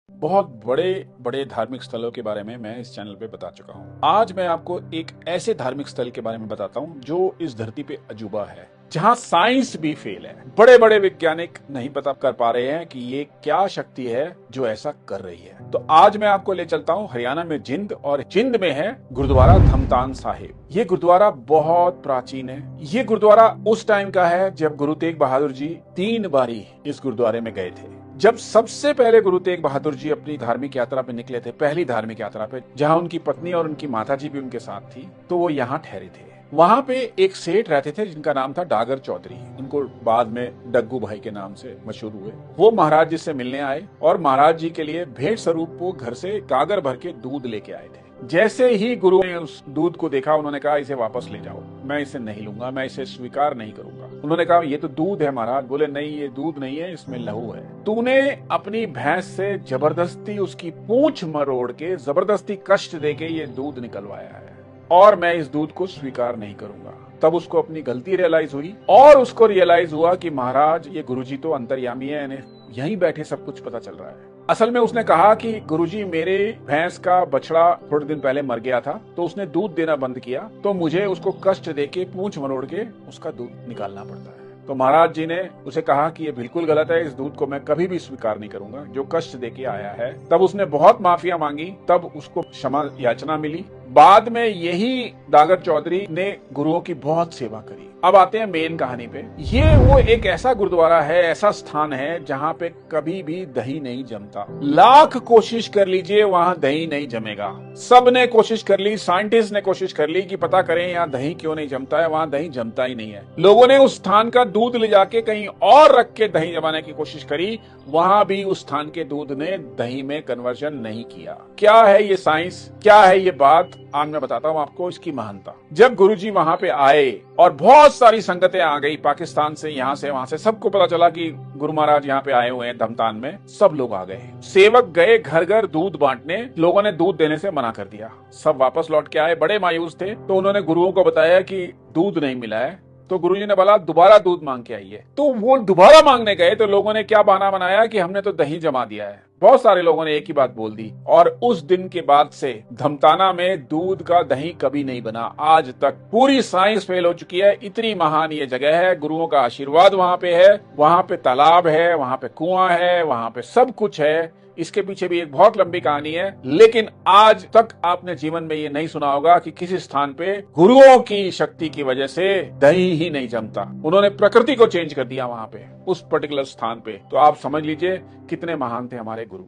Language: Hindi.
बहुत बड़े बड़े धार्मिक स्थलों के बारे में मैं इस चैनल पे बता चुका हूँ। आज मैं आपको एक ऐसे धार्मिक स्थल के बारे में बताता हूँ जो इस धरती पे अजूबा है, जहाँ साइंस भी फेल है। बड़े बड़े वैज्ञानिक नहीं पता कर पा रहे हैं कि ये क्या शक्ति है जो ऐसा कर रही है। तो आज मैं आपको ले चलता हूँ हरियाणा में जिंद, और जिंद में है गुरुद्वारा धमतान साहिब। ये गुरुद्वारा बहुत प्राचीन है। ये गुरुद्वारा उस टाइम का है जब गुरु तेग बहादुर जी 3 बारी इस गुरुद्वारे में गए थे। जब सबसे पहले गुरु तेग बहादुर जी अपनी धार्मिक यात्रा पे निकले थे, पहली धार्मिक यात्रा पे, जहां उनकी पत्नी और उनकी माता जी भी उनके साथ थी, तो वो यहाँ ठहरे थे। वहां पे एक सेठ रहते थे जिनका नाम था डागर चौधरी। उनको बाद में डग्गू भाई के नाम से मशहूर हुए। वो महाराज जी से मिलने आए और महाराज जी के लिए भेंट स्वरूप वो घर से गागर भर के दूध लेके आए थे। जैसे ही गुरु ने उस दूध को देखा, उन्होंने कहा इसे वापस ले जाओ, मैं इसे नहीं लूंगा, मैं इसे स्वीकार नहीं करूंगा। उन्होंने कहा ये तो दूध है महाराज। बोले नहीं, ये दूध नहीं है, इसमें लहू है। तूने अपनी भैंस से जबरदस्ती उसकी पूंछ मरोड़ के, जबरदस्ती कष्ट देके ये दूध निकलवाया है, और मैं इस दूध को स्वीकार नहीं करूंगा। तब उसको अपनी गलती रियलाइज हुई, और उसको रियलाइज हुआ कि महाराज ये गुरुजी तो अंतर्यामी है, इन्हें यहीं बैठे सब कुछ पता चल रहा है। असल में उसने कहा कि गुरुजी, मेरे भैंस का बछड़ा थोड़े दिन पहले मर गया था, तो उसने दूध देना बंद किया, तो मुझे उसको कष्ट देके पूंछ मरोड़ के उसका दूध निकालना पड़ता है। तो महाराज जी ने उसे कहा कि ये बिल्कुल गलत है, इस दूध को मैं कभी भी स्वीकार नहीं करूंगा जो कष्ट देके आया है। तब उसने बहुत माफिया मांगी, तब उसको क्षमा याचना मिली। बाद में यही डागर चौधरी ने गुरुओं की बहुत सेवा करी। अब आते हैं मेन कहानी पे। ये वो एक ऐसा गुरुद्वारा है, ऐसा स्थान है जहाँ पे कभी भी दही नहीं जमता। लाख कोशिश कर लीजिए, वहाँ दही नहीं जमेगा। सब ने कोशिश कर ली, साइंटिस्ट ने कोशिश कर ली कि पता करें यहाँ दही क्यों नहीं जमता है। वहाँ दही जमता ही नहीं है। लोगों ने उस स्थान का दूध ले जाके कहीं और रख के दही जमाने की कोशिश करी, वहां भी उस स्थान के दूध ने दही में कन्वर्जन नहीं किया। क्या है ये साइंस, क्या है ये बात, आज मैं बताता हूँ आपको इसकी महानता। जब गुरुजी वहां पे आए और बहुत सारी संगतें आ गई, पाकिस्तान से, यहाँ से, वहां से, सबको पता चला कि गुरु महाराज यहाँ पे आए हुए हैं धमतान में। सब लोग आ गए, सेवक गए घर घर दूध बांटने। लोगों ने दूध देने से मना कर दिया। सब वापस लौट के आए, बड़े मायूस थे। तो उन्होंने गुरुओं को बताया कि दूध नहीं मिला है। तो गुरुजी ने बोला दोबारा दूध मांग के आइए। तो वो दोबारा मांगने गए, तो लोगों ने क्या बहाना बनाया कि हमने तो दही जमा दिया है। बहुत सारे लोगों ने एक ही बात बोल दी, और उस दिन के बाद से धमताना में दूध का दही कभी नहीं बना आज तक। पूरी साइंस फेल हो चुकी है। इतनी महान ये जगह है, गुरुओं का आशीर्वाद वहां पे है। वहां पे तालाब है, वहां पे कुआं है, वहां पे सब कुछ है। इसके पीछे भी एक बहुत लंबी कहानी है, लेकिन आज तक आपने जीवन में ये नहीं सुना होगा कि किसी स्थान पे गुरुओं की शक्ति की वजह से दही ही नहीं जमता। उन्होंने प्रकृति को चेंज कर दिया वहां पे, उस पर्टिकुलर स्थान पे। तो आप समझ लीजिए कितने महान थे हमारे गुरु।